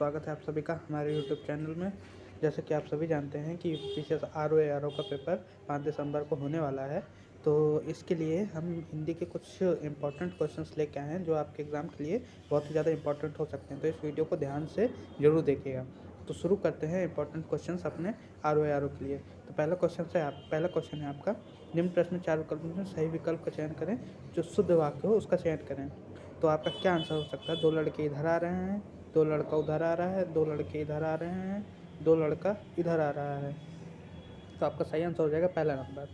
स्वागत है आप सभी का हमारे यूट्यूब चैनल में। जैसे कि आप सभी जानते हैं कि पीसीएस आरओ का पेपर 5 दिसंबर को होने वाला है। तो इसके लिए हम हिंदी के कुछ इंपॉर्टेंट क्वेश्चंस लेके आए हैं जो आपके एग्ज़ाम के लिए बहुत ही ज़्यादा इंपॉर्टेंट हो सकते हैं। तो इस वीडियो को ध्यान से ज़रूर देखिएगा। तो शुरू करते हैं इंपॉर्टेंट क्वेश्चंस अपने आरओ के लिए। तो पहला क्वेश्चन है आपका, निम्न प्रश्न में 4 विकल्पों में सही विकल्प का चयन करें, जो शुद्ध वाक्य हो उसका चयन करें। तो आपका क्या आंसर हो सकता है? 2 लड़के इधर आ रहे हैं, 2 लड़का उधर आ रहा है, 2 लड़के इधर आ रहे हैं, 2 लड़का इधर आ रहा है। तो आपका सही आंसर हो जाएगा पहला नंबर।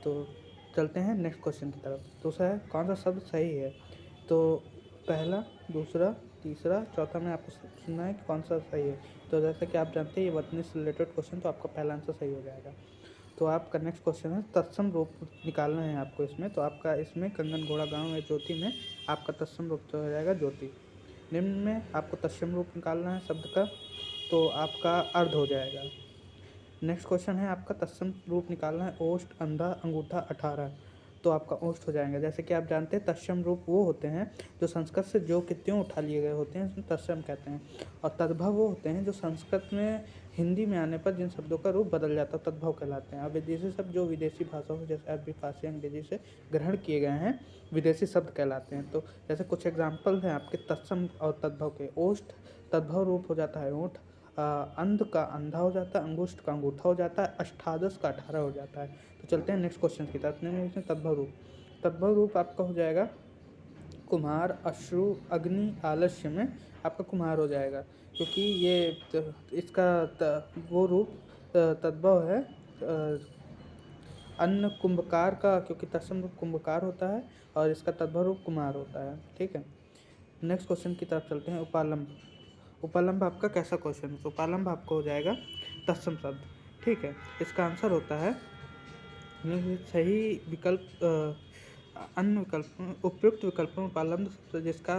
तो चलते हैं नेक्स्ट क्वेश्चन की तरफ। दूसरा है, कौन सा शब्द सही है? तो पहला, दूसरा, तीसरा, चौथा में आपको सुनना है कि कौन सा सही है। तो जैसे कि आप जानते हैं ये वतनी से रिलेटेड क्वेश्चन, तो आपका पहला आंसर सही हो जाएगा। तो आपका नेक्स्ट क्वेश्चन है, तत्सम रूप निकालना है आपको इसमें। तो आपका इसमें कंगन घोड़ा गाँव है ज्योति में आपका तत्सम रूप तो हो जाएगा ज्योति। निम्न में आपको तत्सम रूप निकालना है शब्द का, तो आपका अर्ध हो जाएगा। नेक्स्ट क्वेश्चन है आपका, तत्सम रूप निकालना है ओष्ठ, अंधा, अंगूठा, 18। तो आपका ओष्ठ हो जाएगा। जैसे कि आप जानते हैं तत्सम रूप वो होते हैं जो संस्कृत से जो कि त्यों उठा लिए गए होते हैं, इसमें तत्सम कहते हैं। और तद्भव वो होते हैं जो संस्कृत में हिंदी में आने पर जिन शब्दों का रूप बदल जाता है, तद्भव कहलाते हैं। अब विदेशी शब्द जो विदेशी भाषाओं जैसे अरबी, फारसी, अंग्रेजी से ग्रहण किए गए हैं, विदेशी शब्द कहलाते हैं। तो जैसे कुछ एग्जाम्पल हैं आपके तत्सम और तद्भव के। ओष्ठ तद्भव रूप हो जाता है ओठ, अंध का अंधा हो जाता है, अंगुष्ठ का अंगूठा हो जाता है, अष्टादश का 18 हो जाता है। तो चलते हैं नेक्स्ट क्वेश्चन की तरफ। इसमें तद्भव रूप आपका हो जाएगा कुम्हार, अश्रु, अग्नि, आलस्य में आपका कुम्हार हो जाएगा, क्योंकि ये वो रूप तद्भव है अन्न कुंभकार का, क्योंकि तत्सम रूप कुंभकार होता है और इसका तद्भव रूप कुम्हार होता है। ठीक है, नेक्स्ट क्वेश्चन की तरफ चलते हैं। उपालंब आपका कैसा क्वेश्चन है? तो उपालंब आपको हो जाएगा तत्सम शब्द। ठीक है, इसका आंसर होता है सही विकल्प अन्य विकल्प उपयुक्त विकल्पों में उपालंब शब्द जिसका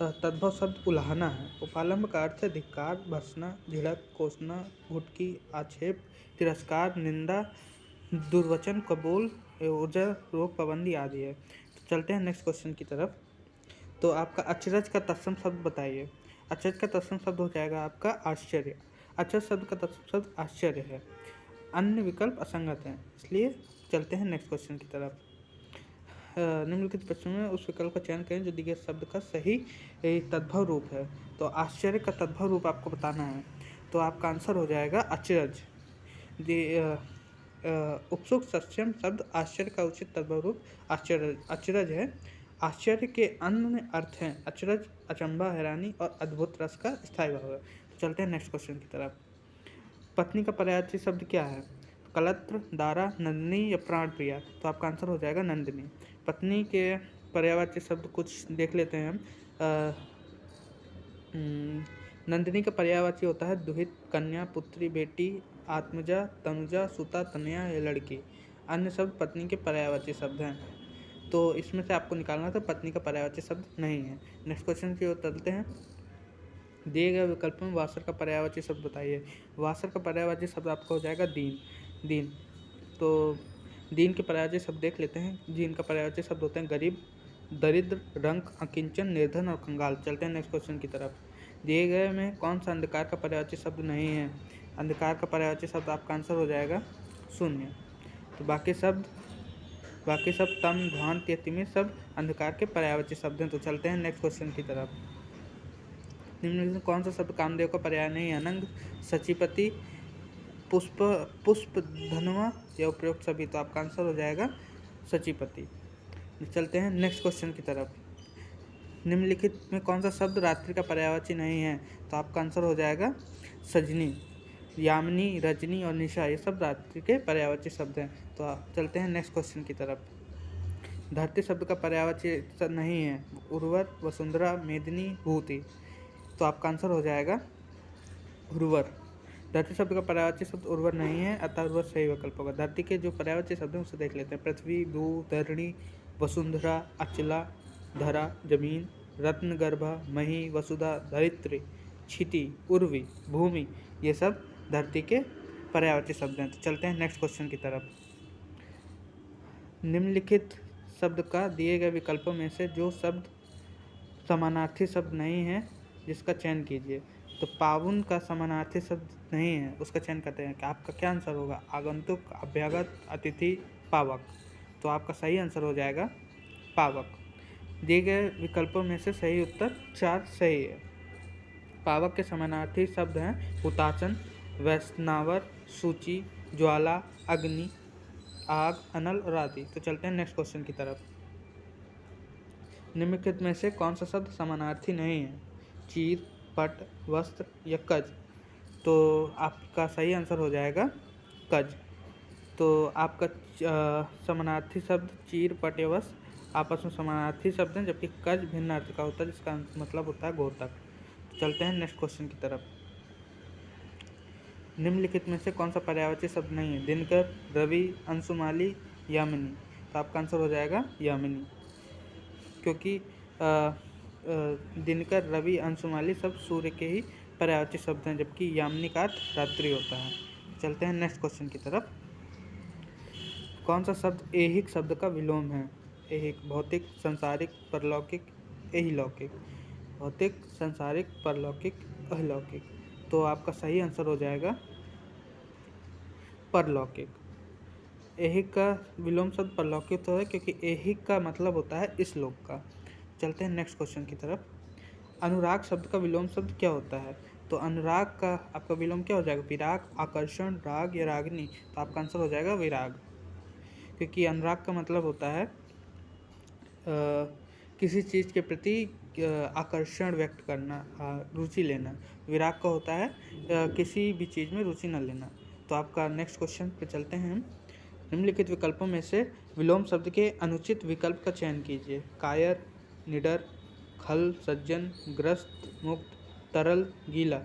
तद्भव शब्द उलाहना है। उपालंब का अर्थ है धिक्कार, भर्त्सना, झिड़क, कोसना, घुटकी, आक्षेप, तिरस्कार, निंदा, दुर्वचन, कबूल, ओजर, रोक, पाबंदी आदि है। तो चलते हैं नेक्स्ट क्वेश्चन की तरफ। तो आपका अचरज का तत्सम शब्द बताइए। अचरज का तत्सम शब्द हो जाएगा आपका आश्चर्य। अचरज शब्द का तत्सम शब्द आश्चर्य है। अन्य विकल्प असंगत हैं, इसलिए चलते हैं नेक्स्ट क्वेश्चन की तरफ। निम्नलिखित प्रश्नों में उस विकल्प का चयन करें जो दिए गए शब्द का सही तद्भव रूप है। तो आश्चर्य का तद्भव रूप आपको बताना है। तो आपका आंसर हो जाएगा अचरज। उपसुक्त सक्षम शब्द आश्चर्य का उचित तद्भव रूप अचरज है। आश्चर्य के अन्य अर्थ हैं अचरज, अचंभा, हैरानी और अद्भुत रस का स्थायी भाव है। तो चलते हैं नेक्स्ट क्वेश्चन की तरफ। पत्नी का पर्यायवाची शब्द क्या है? कलत्र, दारा, नंदिनी या प्राण प्रिया? तो आपका आंसर हो जाएगा नंदिनी। पत्नी के पर्यायवाची शब्द कुछ देख लेते हैं हम। नंदिनी का पर्यायवाची होता है दुहित, कन्या, पुत्री, बेटी, आत्मजा, तनुजा, सुता, तनया या लड़की। अन्य शब्द पत्नी के पर्यायवाची शब्द हैं, तो इसमें से आपको निकालना था पत्नी का पर्यायवाची शब्द नहीं है। नेक्स्ट क्वेश्चन की ओर चलते हैं। दिए गए विकल्प में वासर का पर्यायवाची शब्द बताइए। वासर का पर्यायवाची शब्द आपका हो जाएगा दीन। तो दीन के पर्यायवाची शब्द देख लेते हैं। दीन का पर्यायवाची शब्द होते हैं गरीब, दरिद्र, रंक, अकिंचन, निर्धन और कंगाल। चलते हैं नेक्स्ट क्वेश्चन की तरफ। दिए गए में कौन सा अंधकार का पर्यायवाची शब्द नहीं है? अंधकार का पर्यायवाची शब्द आपका आंसर हो जाएगा शून्य। तो बाकी सब तम, ध्वांत या तिमिर सब अंधकार के पर्यायवाची शब्द हैं। तो चलते हैं नेक्स्ट क्वेश्चन की तरफ। निम्नलिखित में कौन सा शब्द कामदेव का पर्याय नहीं है? अनंग, सचिपति, पुष्प धनवा या उपयुक्त सभी? तो आपका आंसर हो जाएगा सचिपति। चलते हैं नेक्स्ट क्वेश्चन की तरफ। निम्नलिखित में कौन सा शब्द रात्रि का पर्यायवाची नहीं है? तो आपका आंसर हो जाएगा सजनी। यामिनी, रजनी और निशा ये सब रात्रि के पर्यायवाची शब्द हैं। तो आप चलते हैं नेक्स्ट क्वेश्चन की तरफ। धरती शब्द का पर्यायवाची नहीं है। उर्वर, वसुंधरा, मेदिनी, भूति। तो आपका आंसर हो जाएगा उर्वर। धरती शब्द का पर्यायवाची शब्द उर्वर नहीं है, अतः उर्वर सही विकल्प होगा। धरती के जो पर्यायवाची शब्द हैं उसे देख लेते हैं। पृथ्वी, भू, धरणी, वसुंधरा, अचला, धरा, जमीन, रत्नगर्भा, मही, वसुधा, धरित्री, क्षिति, उर्वी, भूमि ये सब धरती के पर्यायवाची शब्द हैं। तो चलते हैं नेक्स्ट क्वेश्चन की तरफ। निम्नलिखित शब्द का दिए गए विकल्पों में से जो शब्द समानार्थी शब्द नहीं है जिसका चयन कीजिए। तो पाउन का समानार्थी शब्द नहीं है, उसका चयन करते हैं कि आपका क्या आंसर होगा, आगंतुक, अभ्यागत, अतिथि, पावक। तो आपका सही आंसर हो जाएगा पावक। दिए गए विकल्पों में से सही उत्तर 4 सही है। पावक के समानार्थी शब्द हैं हुतासन, वैष्णवर, सूची, ज्वाला, अग्नि, आग, अनल और आदि। तो चलते हैं नेक्स्ट क्वेश्चन की तरफ। निम्नलिखित में से कौन सा शब्द समानार्थी नहीं है, चीर, पट, वस्त्र या कज। तो आपका सही आंसर हो जाएगा कज। तो आपका समानार्थी शब्द चीर, पट या वस्त्र आपस में समानार्थी शब्द हैं, जबकि कज भिन्न अर्थ का होता है, जिसका मतलब होता है घोतक। तो चलते हैं नेक्स्ट क्वेश्चन की तरफ। निम्नलिखित में से कौन सा पर्यायवाची शब्द नहीं है, दिनकर, रवि, अंशुमाली, यामिनी। तो आपका आंसर हो जाएगा यामिनी, क्योंकि दिनकर, रवि, अंशुमाली सब सूर्य के ही पर्यायवाची शब्द हैं, जबकि यामिनी का अर्थ रात्रि होता है। चलते हैं नेक्स्ट क्वेश्चन की तरफ। कौन सा शब्द ऐहिक शब्द का विलोम है, ऐहिक भौतिक, संसारिक, परलौकिक, ऐहिलौकिक। भौतिक, संसारिक, परलौकिक, अहिलौकिक। तो आपका सही आंसर हो जाएगा परलौकिक। ऐहिक का विलोम शब्द परलौकिक तो है, क्योंकि ऐहिक का मतलब होता है इस लोक का। चलते हैं नेक्स्ट क्वेश्चन की तरफ। अनुराग शब्द का विलोम शब्द क्या होता है। तो अनुराग का आपका विलोम क्या हो जाएगा, विराग, आकर्षण, राग या रागनी। तो आपका आंसर हो जाएगा विराग, क्योंकि अनुराग का मतलब होता है किसी चीज़ के प्रति आकर्षण व्यक्त करना, रुचि लेना। विराग का होता है किसी भी चीज़ में रुचि न लेना। तो आपका नेक्स्ट क्वेश्चन पे चलते हैं। निम्नलिखित विकल्पों में से विलोम शब्द के अनुचित विकल्प का चयन कीजिए, कायर, निडर, खल, सज्जन, ग्रस्त, मुक्त, तरल, गीला।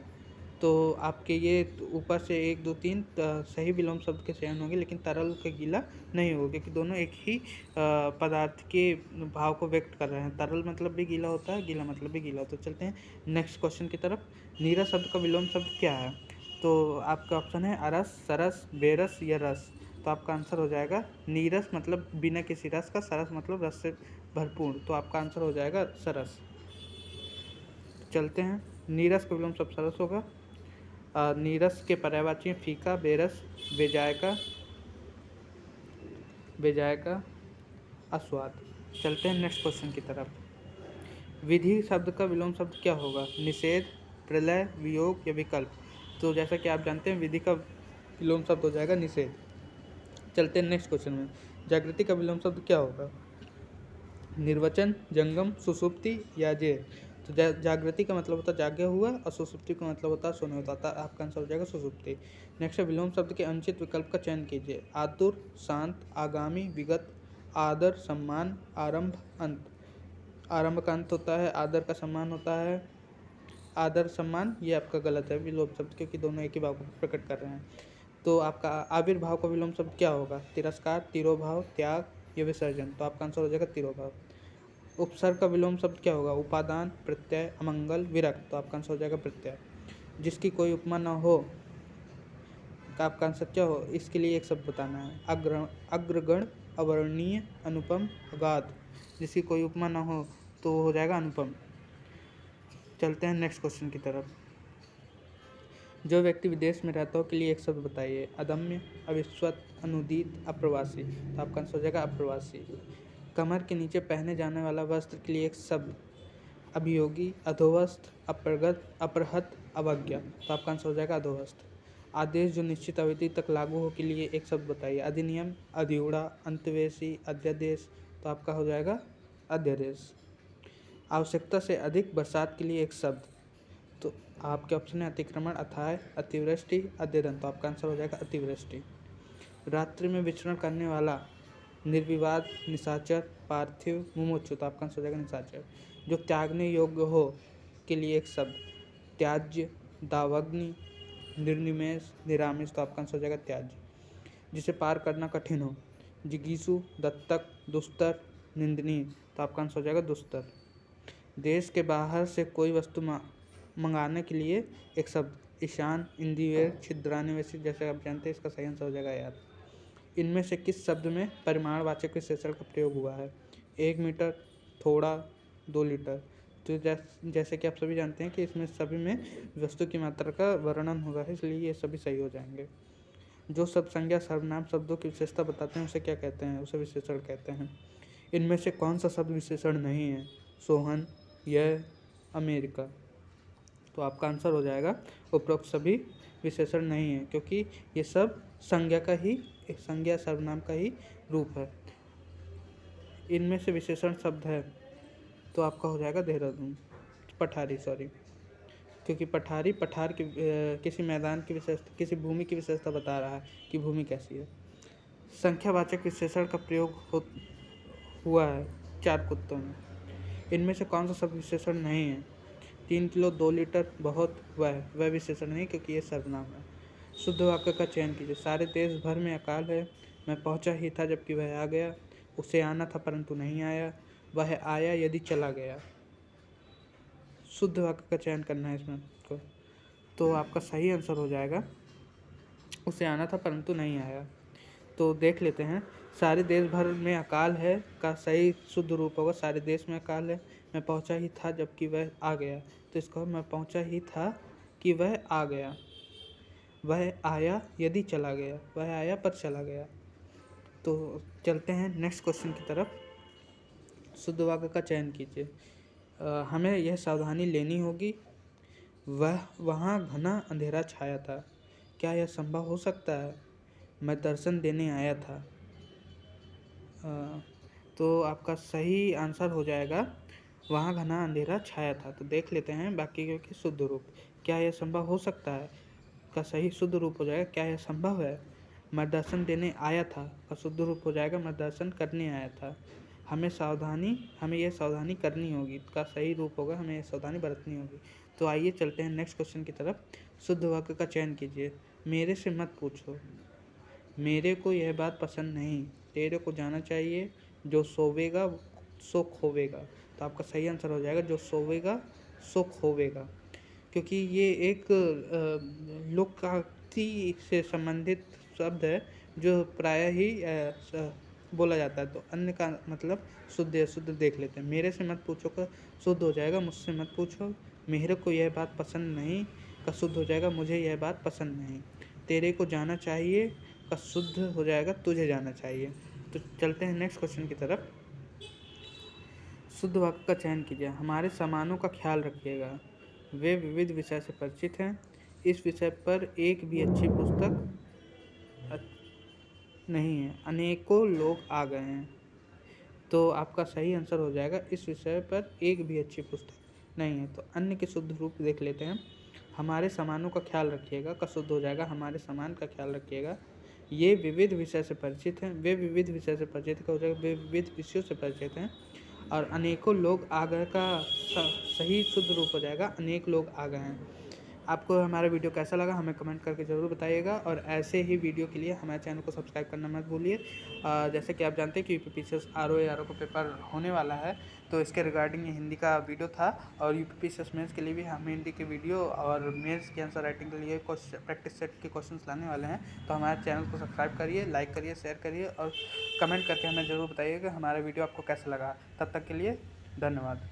तो आपके ये ऊपर से 1 2 3 सही विलोम शब्द के चयन होंगे, लेकिन तरल के गीला नहीं होगा, क्योंकि दोनों एक ही पदार्थ के भाव को व्यक्त कर रहे हैं। तरल मतलब भी गीला होता है, गीला मतलब भी गीला होता है। तो चलते हैं नेक्स्ट क्वेश्चन की तरफ। नीरस शब्द का विलोम शब्द क्या है। तो आपका ऑप्शन है अरस, सरस, बेरस या रस। तो आपका आंसर हो जाएगा नीरस मतलब बिना किसी रस का, सरस मतलब रस से भरपूर। तो आपका आंसर हो जाएगा सरस। चलते हैं, नीरस का विलोम शब्द सरस होगा। नीरस के पर्यायवाची हैं फीका, बेरस, बेजायका, अस्वाद। चलते हैं नेक्स्ट क्वेश्चन की तरफ। विधि शब्द का विलोम शब्द क्या होगा, निषेध, प्रलय, वियोग या विकल्प। तो जैसा कि आप जानते हैं विधि का विलोम शब्द हो जाएगा निषेध। चलते हैं नेक्स्ट क्वेश्चन में। जागृति का विलोम शब्द क्या होगा, निर्वचन, जंगम, सुसुप्ति या जेर। तो जागृति का मतलब होता है जागे हुआ, और सुसुप्ति का मतलब होता है सोने होता है। आपका आंसर हो जाएगा सुसुप्ति। नेक्स्ट है विलोम शब्द के अनुचित विकल्प का चयन कीजिए, आतुर, शांत, आगामी, विगत, आदर, सम्मान, आरंभ, अंत। आरंभ का अंत होता है, आदर का सम्मान होता है, आदर सम्मान ये आपका गलत है विलोम शब्द, क्योंकि दोनों एक ही भाव को प्रकट कर रहे हैं। तो आपका आविर्भाव का विलोम शब्द क्या होगा, तिरस्कार, तिरोभाव, त्याग या विसर्जन। तो आपका आंसर हो जाएगा तिरोभाव। उपसर्ग का विलोम शब्द क्या होगा, उपादान, प्रत्यय, अमंगल, विरक्त। तो आपका आंसर हो जाएगा प्रत्यय। जिसकी कोई उपमा न हो का आपका आंसर क्या हो, इसके लिए एक शब्द बताना है, अग्रगण, अवर्णनीय, अनुपम, अगाध। जिसकी कोई उपमा न हो तो हो जाएगा अनुपम। चलते हैं नेक्स्ट क्वेश्चन की तरफ। जो व्यक्ति विदेश में रहता हो के लिए एक शब्द बताइए, अदम्य, अविश्वत, अनुदित, अप्रवासी। तो आपका आंसर हो जाएगा अप्रवासी। कमर के नीचे पहने जाने वाला वस्त्र के लिए एक शब्द, अभियोगी, अधोवस्थ, अप्रगत, अपरहत, अवज्ञा। तो आपका आंसर हो जाएगा अधोवस्थ। आदेश जो निश्चित अवधि तक लागू हो के लिए एक शब्द बताइए, अधिनियम, अधिउड़ा, अंतवेशी, अध्यादेश। तो आपका हो जाएगा अध्यादेश। आवश्यकता से अधिक बरसात के लिए एक शब्द, तो आपके ऑप्शन है अतिक्रमण, अथाह, अतिवृष्टि, अध्ययन। तो आपका आंसर हो जाएगा अतिवृष्टि। रात्रि में विचरण करने वाला, निर्विवाद, निशाचर, पार्थिव, मुमुक्षु। तो आपका आंसर हो जाएगा निशाचर। जो त्यागने योग्य हो के लिए एक शब्द, त्याज्य, दावग्नि, निर्निमेष, निरामिष। तो आपका आंसर हो जाएगा त्याज्य। जिसे पार करना कठिन हो, जिगीषु, दत्तक, दुस्तर, निंदनीय। तो आपका आंसर हो जाएगा दुस्तर। देश के बाहर से कोई वस्तु मंगाने के लिए एक शब्द, ईशान, इंदिवेर, छिद्रान्वेषी। जैसे आप जानते हैं इसका सही आंसर हो जाएगा यार। इनमें से किस शब्द में परिमाणवाचक विशेषण का प्रयोग हुआ है, 1 मीटर, थोड़ा, 2 लीटर। तो जैसे कि आप सभी जानते हैं कि इसमें सभी में वस्तु की मात्रा का वर्णन होगा है, इसलिए ये सभी सही हो जाएंगे। जो सब संज्ञा सर्वनाम शब्दों की विशेषता बताते हैं उसे क्या कहते हैं? उसे विशेषण कहते हैं। इनमें से कौन सा शब्द विशेषण नहीं है? सोहन, यह, अमेरिका। तो आपका आंसर हो जाएगा उपरोक्त सभी विशेषण नहीं है, क्योंकि ये सब संज्ञा सर्वनाम का ही रूप है। इनमें से विशेषण शब्द है तो आपका हो जाएगा देहरादून, पठारी, सॉरी, क्योंकि पठार की किसी मैदान की विशेषता, किसी भूमि की विशेषता बता रहा है कि भूमि कैसी है। संख्यावाचक विशेषण का प्रयोग हुआ है 4 कुत्तों में। इनमें से कौन सा शब्द विशेषण नहीं है? 3 किलो 2 लीटर बहुत, वह विशेषण नहीं, क्योंकि ये सर्वनाम है। शुद्ध वाक्य का चयन कीजिए। सारे देश भर में अकाल है, मैं पहुंचा ही था जबकि वह आ गया, उसे आना था परंतु नहीं आया, वह आया यदि चला गया। शुद्ध वाक्य का चयन करना है इसमें आपको, तो आपका सही आंसर हो जाएगा उसे आना था परंतु नहीं आया। तो देख लेते हैं, सारे देश भर में अकाल है का सही शुद्ध रूप होगा सारे देश में अकाल है, मैं पहुंचा ही था जबकि वह आ गया। तो इसको मैं पहुंचा ही था कि वह आ गया, वह आया यदि चला गया, वह आया पर चला गया। तो चलते हैं नेक्स्ट क्वेश्चन की तरफ। शुद्ध वाक्य का चयन कीजिए। हमें यह सावधानी लेनी होगी, वहाँ घना अंधेरा छाया था, क्या यह संभव हो सकता है? मैं दर्शन देने आया था। तो आपका सही आंसर हो जाएगा वहाँ घना अंधेरा छाया था। तो देख लेते हैं बाकी के शुद्ध रूप। क्या यह संभव हो सकता है का सही शुद्ध रूप हो जाएगा क्या यह संभव है। मैं दर्शन देने आया था का शुद्ध रूप हो जाएगा मैं दर्शन करने आया था। हमें यह सावधानी करनी होगी का सही रूप होगा हमें यह सावधानी बरतनी होगी। तो आइए चलते हैं नेक्स्ट क्वेश्चन की तरफ। शुद्ध वाक्य का चयन कीजिए। मेरे से मत पूछो, मेरे को यह बात पसंद नहीं, तेरे को जाना चाहिए, जो सोवेगा सो खोवेगा। तो आपका सही आंसर हो जाएगा जो सोवेगा सो खोवेगा, क्योंकि ये एक लोकोक्ति से संबंधित शब्द है जो प्रायः ही बोला जाता है। तो अन्य का मतलब शुद्ध या शुद्ध देख लेते हैं। मेरे से मत पूछो का शुद्ध हो जाएगा मुझसे मत पूछो, मेरे को यह बात पसंद नहीं का शुद्ध हो जाएगा मुझे यह बात पसंद नहीं, तेरे को जाना चाहिए का शुद्ध हो जाएगा तुझे जाना चाहिए। तो चलते हैं नेक्स्ट क्वेश्चन की तरफ। शुद्ध वाक्य का चयन कीजिए। हमारे सामानों का ख्याल रखिएगा, वे विविध विषय से परिचित हैं, इस विषय पर एक भी अच्छी पुस्तक नहीं है, अनेकों लोग आ गए हैं। तो आपका सही आंसर हो जाएगा इस विषय पर एक भी अच्छी पुस्तक नहीं है। तो अन्य के शुद्ध रूप देख लेते हैं। हमारे सामानों का ख्याल रखिएगा का शुद्ध हो जाएगा हमारे सामान का ख्याल रखिएगा। ये विविध विषय से परिचित हैं, वे विविध विषय से परिचित का हो जाएगा वे विविध विषयों से परिचित हैं। और अनेकों लोग आ गए का सही शुद्ध रूप हो जाएगा अनेक लोग आ गए हैं। आपको हमारा वीडियो कैसा लगा हमें कमेंट करके ज़रूर बताइएगा, और ऐसे ही वीडियो के लिए हमारे चैनल को सब्सक्राइब करना मत भूलिए। जैसे कि आप जानते हैं कि यूपीपीसीएस आरओ का पेपर होने वाला है, तो इसके रिगार्डिंग हिंदी का वीडियो था। और यूपीपीसीएस मेंस के लिए भी हम हिंदी के वीडियो और मेंस के आंसर राइटिंग के लिए प्रैक्टिस सेट के क्वेश्चंस लाने वाले हैं। तो हमारे चैनल को सब्सक्राइब करिए, लाइक करिए, शेयर करिए और कमेंट करके हमें ज़रूर बताइए कि हमारा वीडियो आपको कैसा लगा। तब तक के लिए धन्यवाद।